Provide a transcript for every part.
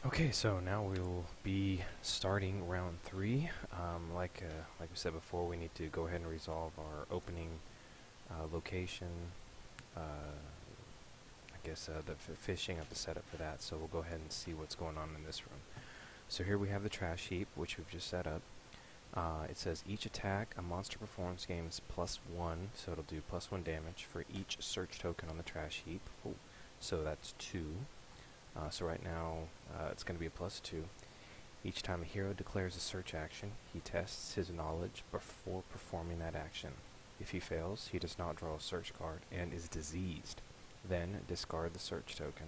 Okay, so now we'll be starting round 3. Like we said before, we need to go ahead and resolve our opening location. I guess the fishing of the setup for that. So we'll go ahead and see what's going on in this room. So here we have the trash heap, which we've just set up. It says each attack a monster performs gains +1, so it'll do +1 damage for each search token on the trash heap. Ooh, so that's 2. So right now, it's going to be a +2. Each time a hero declares a search action, he tests his knowledge before performing that action. If he fails, he does not draw a search card and is diseased. Then discard the search token.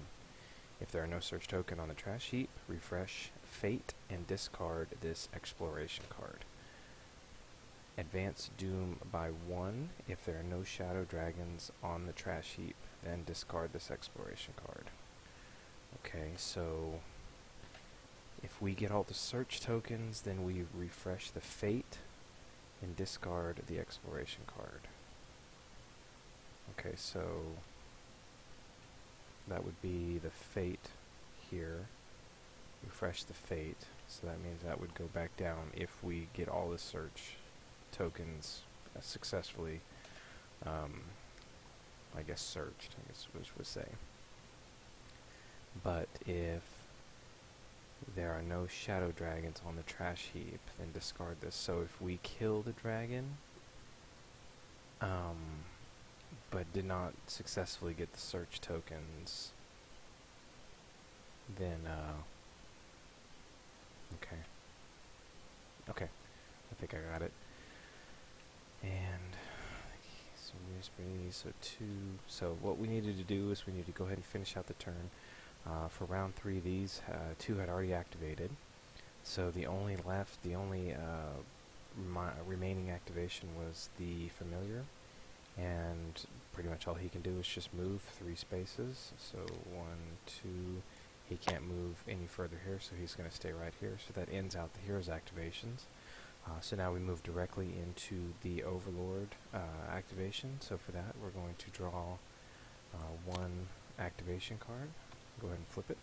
If there are no search token on the trash heap, refresh Fate and discard this exploration card. Advance Doom by 1 if there are no shadow dragons on the trash heap, then discard this exploration card. Okay, so if we get all the search tokens, then we refresh the Fate and discard the exploration card. Okay, so that would be the Fate here. Refresh the Fate, so that means that would go back down if we get all the search tokens successfully, I guess searched, I guess which would say. But if there are no shadow dragons on the trash heap, then discard this. So if we kill the dragon, but did not successfully get the search tokens, then, okay, I think I got it. And, so 2, so what we needed to do is we need to go ahead and finish out the turn. For round 3, these 2 had already activated, so the only remaining activation was the familiar, and pretty much all he can do is just move 3 spaces. So 1, 2, he can't move any further here, so he's going to stay right here. So that ends out the hero's activations. So now we move directly into the Overlord activation. So for that, we're going to draw 1 activation card. Go ahead and flip it.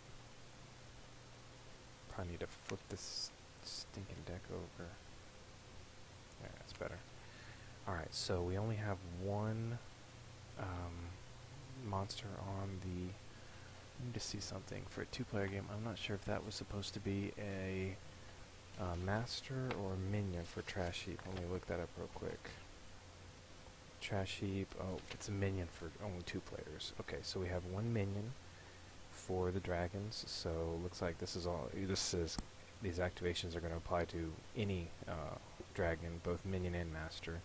Probably need to flip this stinking deck over. Yeah, that's better. Alright, so we only have 1 monster on the... I need to see something. For a 2-player game, I'm not sure if that was supposed to be a master or a minion for trash heap. Let me look that up real quick. Trash heap, oh, it's a minion for only 2 players. Okay, so we have 1 minion for the dragons, so looks like this is these activations are going to apply to any dragon, both minion and master.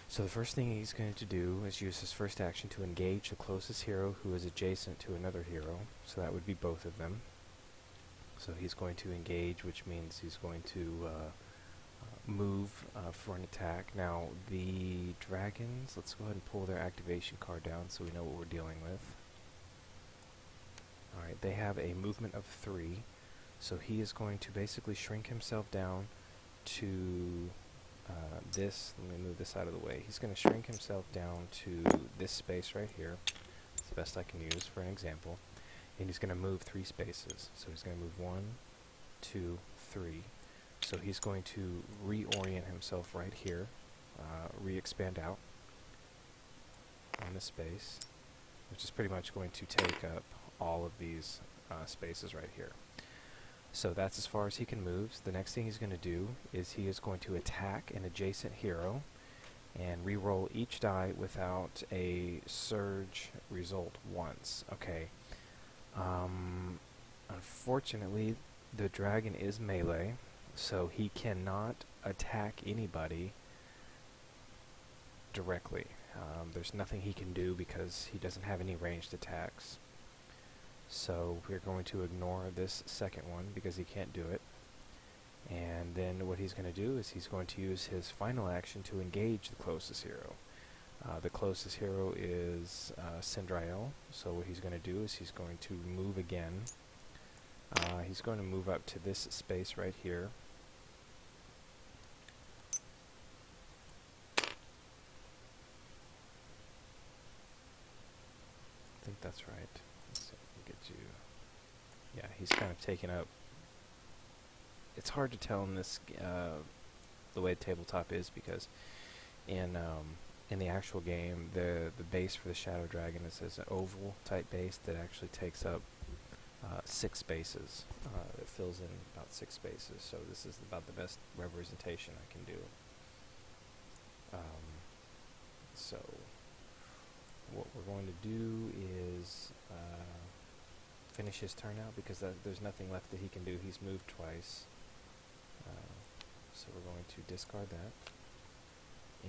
So the first thing he's going to do is use his first action to engage the closest hero who is adjacent to another hero, so that would be both of them. So he's going to engage, which means he's going to move for an attack. Now the dragons, let's go ahead and pull their activation card down so we know what we're dealing with. Alright, they have a movement of 3, so he is going to basically shrink himself down to this. Let me move this out of the way. He's going to shrink himself down to this space right here. It's the best I can use for an example. And he's going to move 3 spaces. So he's going to move 1, 2, 3. So he's going to reorient himself right here, re-expand out on this space, which is pretty much going to take up all of these spaces right here. So that's as far as he can move. The next thing he's going to do is he is going to attack an adjacent hero and re-roll each die without a surge result once. Okay. Unfortunately, the dragon is melee, so he cannot attack anybody directly. There's nothing he can do because he doesn't have any ranged attacks. So we're going to ignore this second one because he can't do it. And then what he's going to do is he's going to use his final action to engage the closest hero. The closest hero is Sindrael, so what he's going to do is he's going to move again. He's going to move up to this space right here. I think that's right. Let's see if we can get you... Yeah, he's kind of taken up. It's hard to tell in this the way the tabletop is, because in the actual game, the base for the Shadow Dragon is an oval type base that actually takes up 6 spaces. It fills in about 6 spaces, so this is about the best representation I can do. So what we're going to do is finish his turn out, because there's nothing left that he can do. He's moved twice. So we're going to discard that.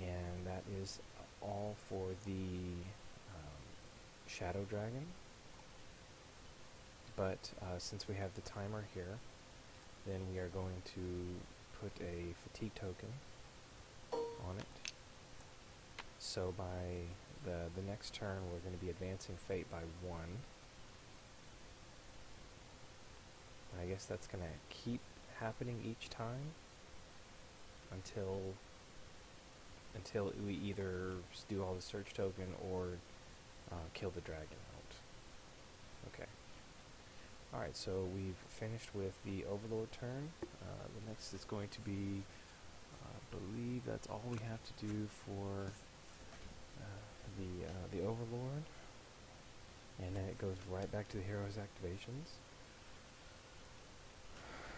And that is all for the Shadow Dragon. But since we have the timer here, then we are going to put a fatigue token on it. So by the next turn, we're going to be advancing fate by 1. And I guess that's going to keep happening each time until we either do all the search token or kill the dragon out. Okay. Alright, so we've finished with the Overlord turn. The next is going to be, I believe that's all we have to do for the Overlord. And then it goes right back to the hero's activations.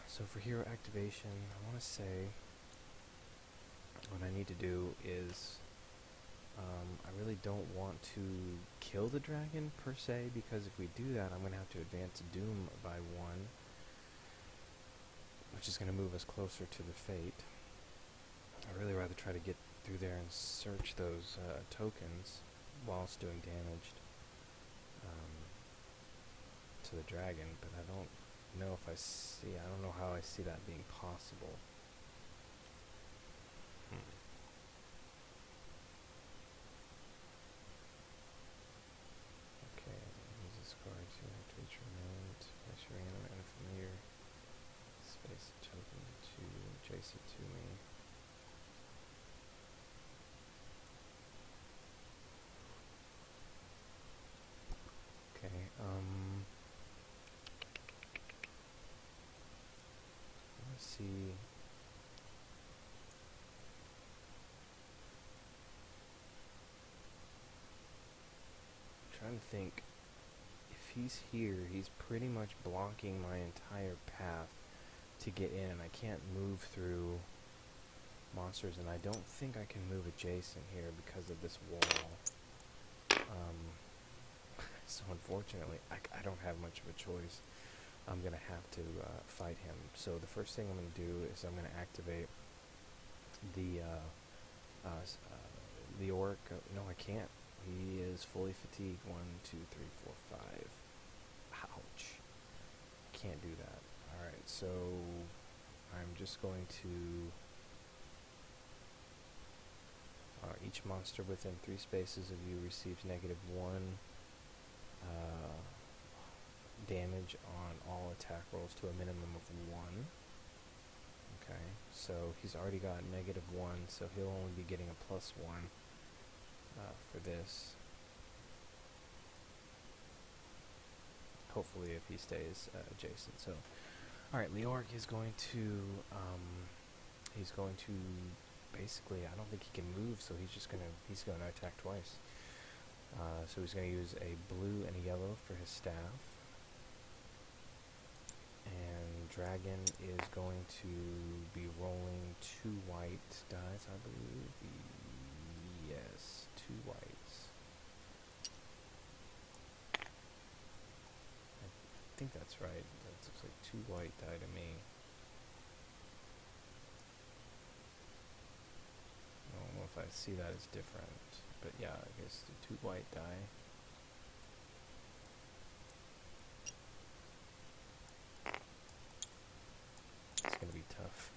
So for hero activation, I want to say what I need to do is I really don't want to kill the dragon per se, because if we do that, I'm going to have to advance Doom by 1, which is going to move us closer to the fate. I'd really rather try to get through there and search those tokens whilst doing damage to the dragon, but I don't know if I don't know how I see that being possible. Okay, use this card to activate your mount. Place your random and a familiar space token to adjacent to me. Okay, let's see. I'm trying to think. If he's here, he's pretty much blocking my entire path to get in, and I can't move through monsters, and I don't think I can move adjacent here because of this wall. So unfortunately, I don't have much of a choice. I'm going to have to fight him. So the first thing I'm going to do is I'm going to activate the orc. No, I can't. He is fully fatigued. 1, 2, 3, 4, 5. Ouch. Can't do that. Alright, so I'm just going to... each monster within 3 spaces of you receives -1 damage on all attack rolls to a minimum of 1. Okay, so he's already got -1, so he'll only be getting a +1 for this. Hopefully, if he stays adjacent. So, alright, Leorg is going to basically, I don't think he can move, so he's gonna attack twice. So he's going to use a blue and a yellow for his staff. And Dragon is going to be rolling 2 white dice, I believe. Yes, 2 whites. I think that's right. That looks like 2 white die to me. I don't know if I see that as different. But yeah, I guess the 2 white die. It's gonna be tough.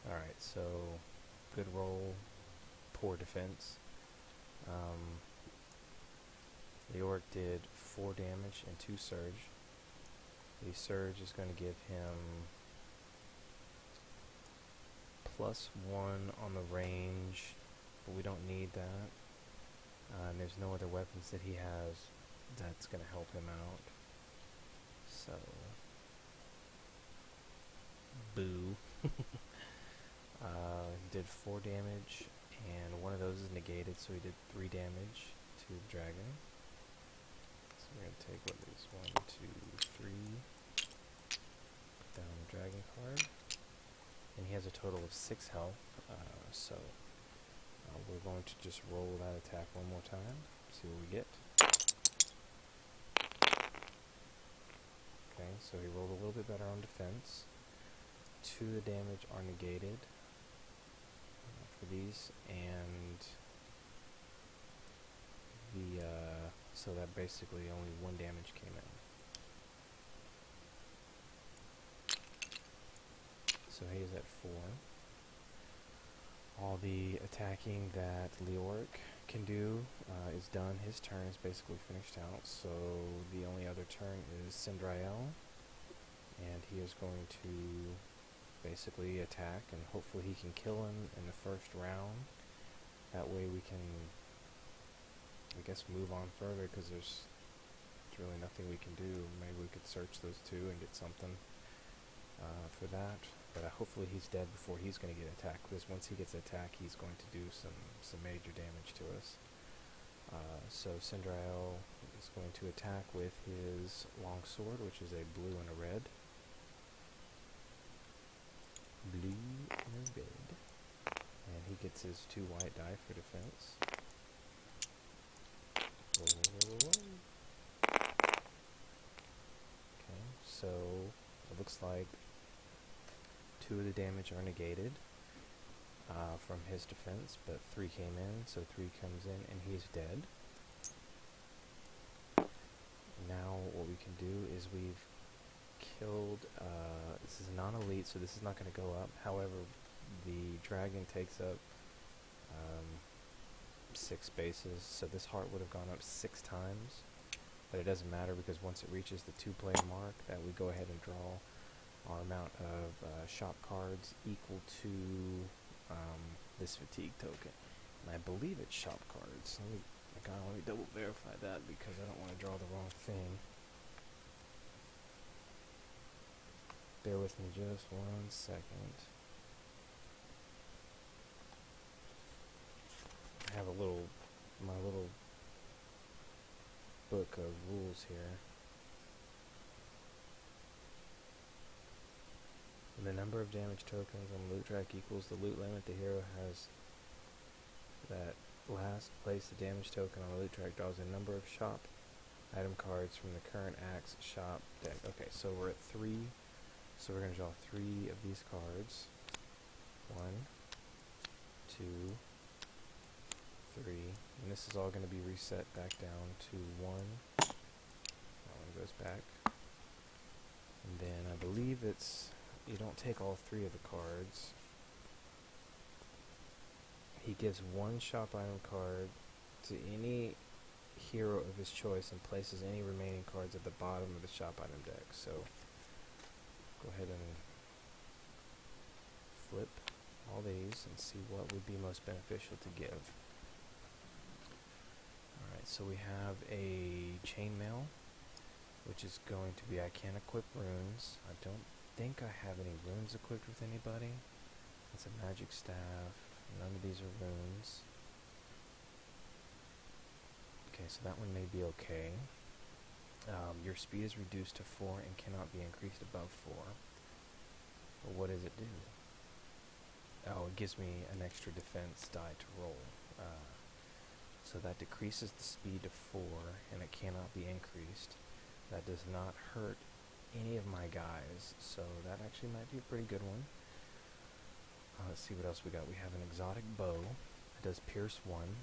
Alright, so good roll, poor defense. The orc did 4 damage and 2 surge. The surge is going to give him +1 on the range, but we don't need that. And there's no other weapons that he has that's going to help him out. So, boo. Did 4 damage, and one of those is negated, so he did 3 damage to the dragon. So we're going to take what is 1, 2, 3, put down the dragon card, and he has a total of 6 health, so we're going to just roll that attack one more time, see what we get. Okay, so he rolled a little bit better on defense. 2 of the damage are negated for these, and the so that basically only 1 damage came in. So he is at 4. All the attacking that Leoric can do is done. His turn is basically finished out, so the only other turn is Sindrael, and he is going to basically attack, and hopefully he can kill him in the first round. That way we can, I guess, move on further, because there's really nothing we can do. Maybe we could search those 2 and get something for that. But hopefully he's dead before he's going to get attacked, because once he gets attacked, he's going to do some major damage to us. So Sindrael is going to attack with his longsword, which is a blue and a red. Blue and a red. And he gets his 2 white die for defense. Okay, so it looks like 2 of the damage are negated from his defense, but 3 came in, so 3 comes in, and he's dead. Now what we can do is we've killed, this is non-elite, so this is not going to go up. However, the dragon takes up 6 spaces, so this heart would have gone up 6 times, but it doesn't matter, because once it reaches the 2-player mark, that we go ahead and draw our amount of shop cards equal to this fatigue token. And I believe it's shop cards. Let me double verify that, because I don't want to draw the wrong thing. Bear with me just 1 second. I have my little book of rules here. The number of damage tokens on the loot track equals the loot limit. The hero has that last place the damage token on the loot track draws a number of shop item cards from the current axe shop deck. Okay, so we're at 3, so we're going to draw 3 of these cards. 1, 2, 3, and this is all going to be reset back down to 1. That one goes back. And then I believe it's, you don't take all 3 of the cards. He gives 1 shop item card to any hero of his choice and places any remaining cards at the bottom of the shop item deck. So go ahead and flip all these and see what would be most beneficial to give. Alright, so we have a chainmail, which is going to be, I can't equip runes. I don't think I have any runes equipped with anybody. It's a magic staff. None of these are runes. Okay, so that one may be okay. Your speed is reduced to 4 and cannot be increased above 4. But what does it do? Oh, it gives me an extra defense die to roll. So that decreases the speed to 4, and it cannot be increased. That does not hurt any of my guys, so that actually might be a pretty good one. Let's see what else we got. We have an exotic bow. It does pierce 1.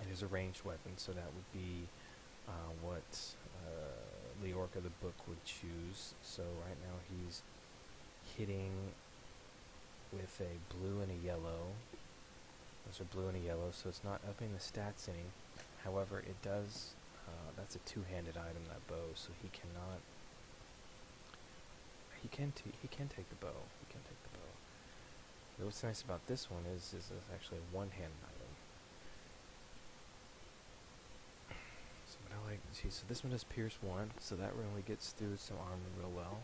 It is a ranged weapon, so that would be what Leoric of the book would choose. So right now he's hitting with a blue and a yellow. Those are blue and a yellow, so it's not upping the stats any. However, it does, that's a 2-handed item, that bow, so he cannot, he can take the bow. He can take the bow. But what's nice about this one is it's actually a 1-handed item. So See, so this one does Pierce 1, so that really gets through some armor real well.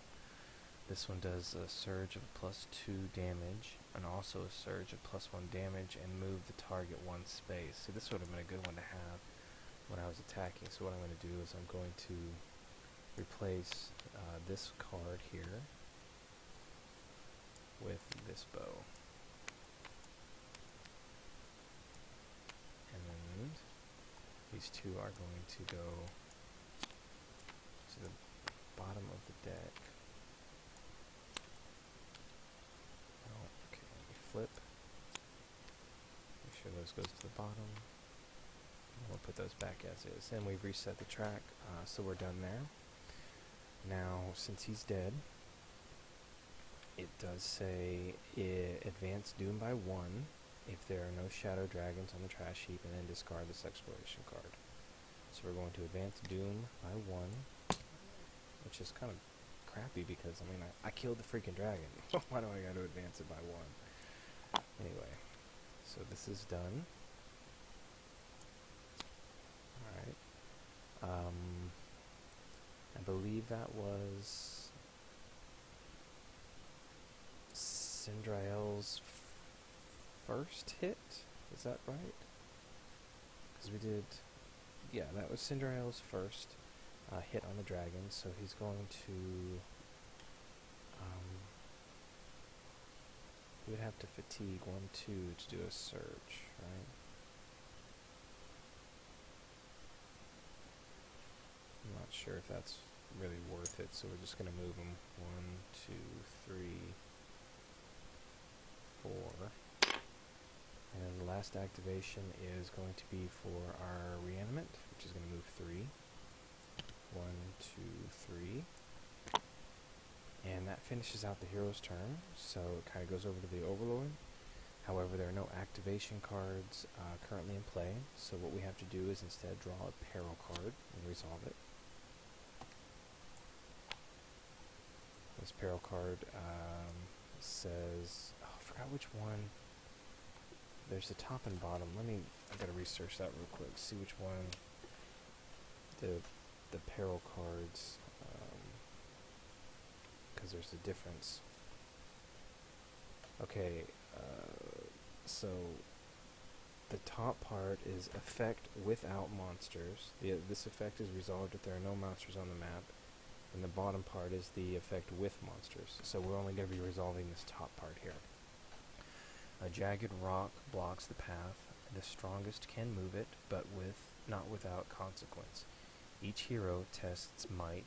This one does a surge of +2 damage, and also a surge of +1 damage, and move the target 1 space. See, this would have been a good one to have when I was attacking. So what I'm going to do is I'm going to replace this card here with this bow. And these two are going to go to the bottom of the deck. Oh, okay, let me flip. Make sure those goes to the bottom. And we'll put those back as is. And we've reset the track, so we're done there. Now, since he's dead, it does say advance Doom by 1 if there are no shadow dragons on the trash heap, and then discard this exploration card. So we're going to advance Doom by 1, which is kind of crappy because, I mean, I killed the freaking dragon. Why do I got to advance it by 1? Anyway, so this is done. Alright. I believe that was Sindrael's first hit. Is that right? Because we did... Yeah, that was Sindrael's first hit on the dragon, so he's going to... he would have to fatigue 1, 2 to do a surge, right? I'm not sure if that's really worth it, so we're just going to move him 1, 2, 3, 4. And then the last activation is going to be for our reanimate, which is going to move 3. 1, 2, 3. And that finishes out the hero's turn, so it kind of goes over to the Overlord. However, there are no activation cards currently in play, so what we have to do is instead draw a peril card and resolve it. This peril card says, oh, I forgot which one. There's the top and bottom. I gotta research that real quick, see which one the peril cards, because there's a difference. Okay, so the top part is effect without monsters. This effect is resolved if there are no monsters on the map. And the bottom part is the effect with monsters. So we're only going to be resolving this top part here. A jagged rock blocks the path. The strongest can move it, but not without consequence. Each hero tests might.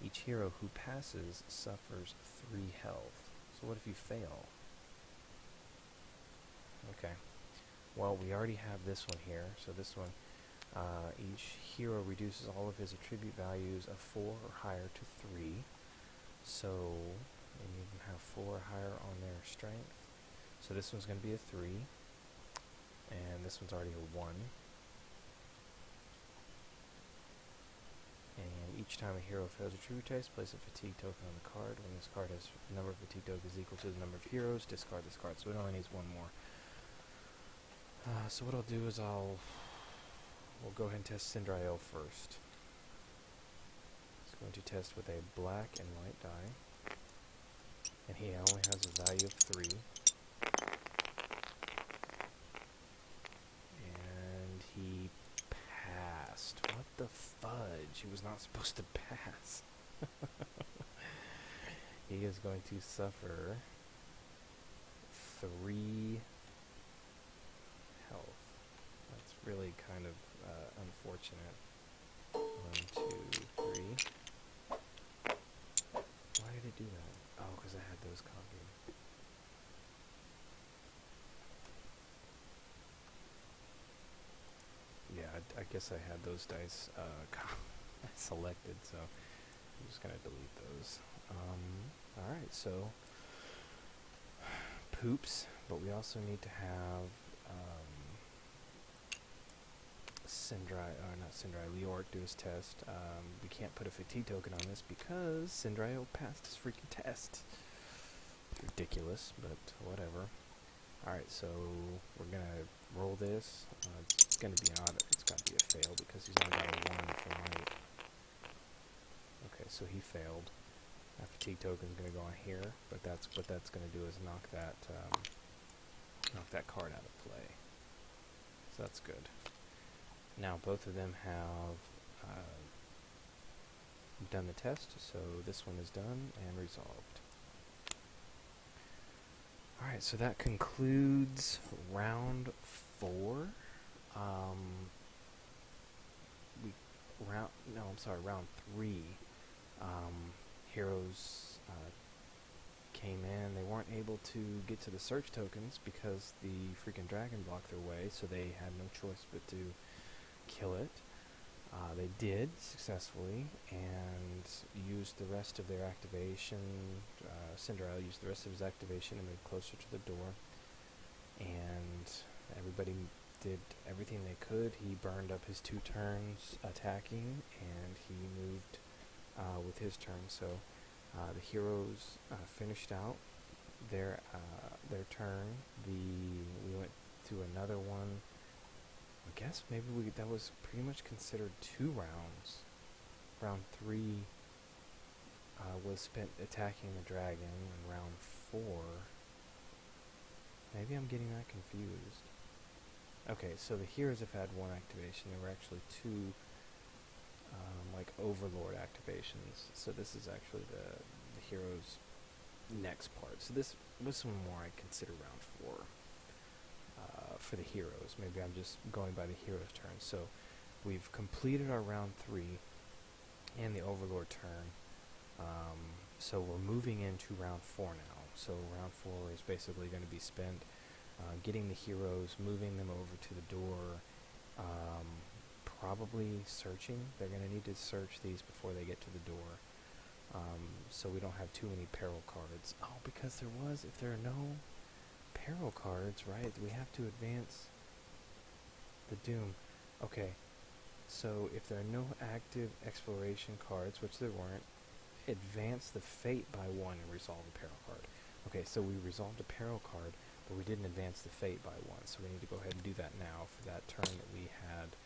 Each hero who passes suffers 3 health. So what if you fail? Okay. Well, we already have this one here. So this one, each hero reduces all of his attribute values of 4 or higher to 3. So they need to have 4 or higher on their strength. So this one's going to be a 3. And this one's already a 1. And each time a hero fails a tribute test, place a fatigue token on the card. When this card has the number of fatigue tokens equal to the number of heroes, discard this card. So it only needs 1 more. So what I'll do is we'll go ahead and test Sindrael first. It's going to test with a black and white die. And he only has a value of 3. And he passed. What the fudge? He was not supposed to pass. He is going to suffer 3 health. That's really kind of unfortunate. 1, 2, 3. Why did it do that? Oh, because I had those copied. Yeah, I guess I had those dice selected, so I'm just going to delete those. Alright, so poops, but we also need to have Leoric do his test. We can't put a fatigue token on this because Sindrael passed his freaking test. Ridiculous, but whatever. Alright, so we're gonna roll this. It's gonna be odd. It's gotta be a fail because he's only got a 1 for might. so he failed. That fatigue token is going to go on here, but that's what that's going to do is knock that card out of play. So that's good. Now both of them have done the test, so this one is done and resolved. Alright, so that concludes round 4. Round 3. Heroes came in. They weren't able to get to the search tokens because the freaking dragon blocked their way, so they had no choice but to kill it. They did successfully and used the rest of their activation. Cinderella used the rest of his activation and moved closer to the door. And everybody did everything they could. He burned up his 2 turns attacking, and he moved with his turn. So the heroes finished out their turn. We went to another one. I guess maybe that was pretty much considered 2 rounds. Round 3 was spent attacking the dragon, and round 4... Maybe I'm getting that confused. Okay, so the heroes have had 1 activation. There were actually 2 like overlord activations. So this is actually the heroes' next part. So this was some more I consider round 4. For the heroes. Maybe I'm just going by the hero's turn. So we've completed our round 3 and the overlord turn. So we're moving into round 4 now. So round 4 is basically going to be spent getting the heroes, moving them over to the door, probably searching. They're going to need to search these before they get to the door. So we don't have too many peril cards. Oh, because if there are no peril cards, right, we have to advance the doom. Okay, so if there are no active exploration cards, which there weren't, advance the fate by 1 and resolve a peril card. Okay, so we resolved a peril card, but we didn't advance the fate by 1, so we need to go ahead and do that now for that turn that we had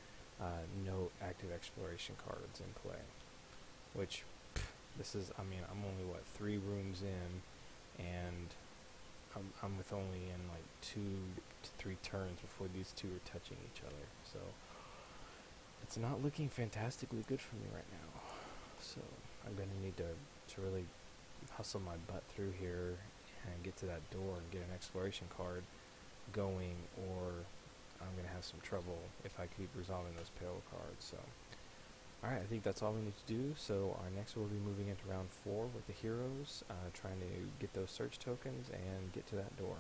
no active exploration cards in play. Which, this is, I'm only, 3 rooms in, and I'm with only in like 2 to 3 turns before these 2 are touching each other. So it's not looking fantastically good for me right now. So I'm going to need to really hustle my butt through here and get to that door and get an exploration card going, or I'm going to have some trouble if I keep resolving those peril cards. So alright, I think that's all we need to do. So our next we'll be moving into round 4 with the heroes, trying to get those search tokens and get to that door.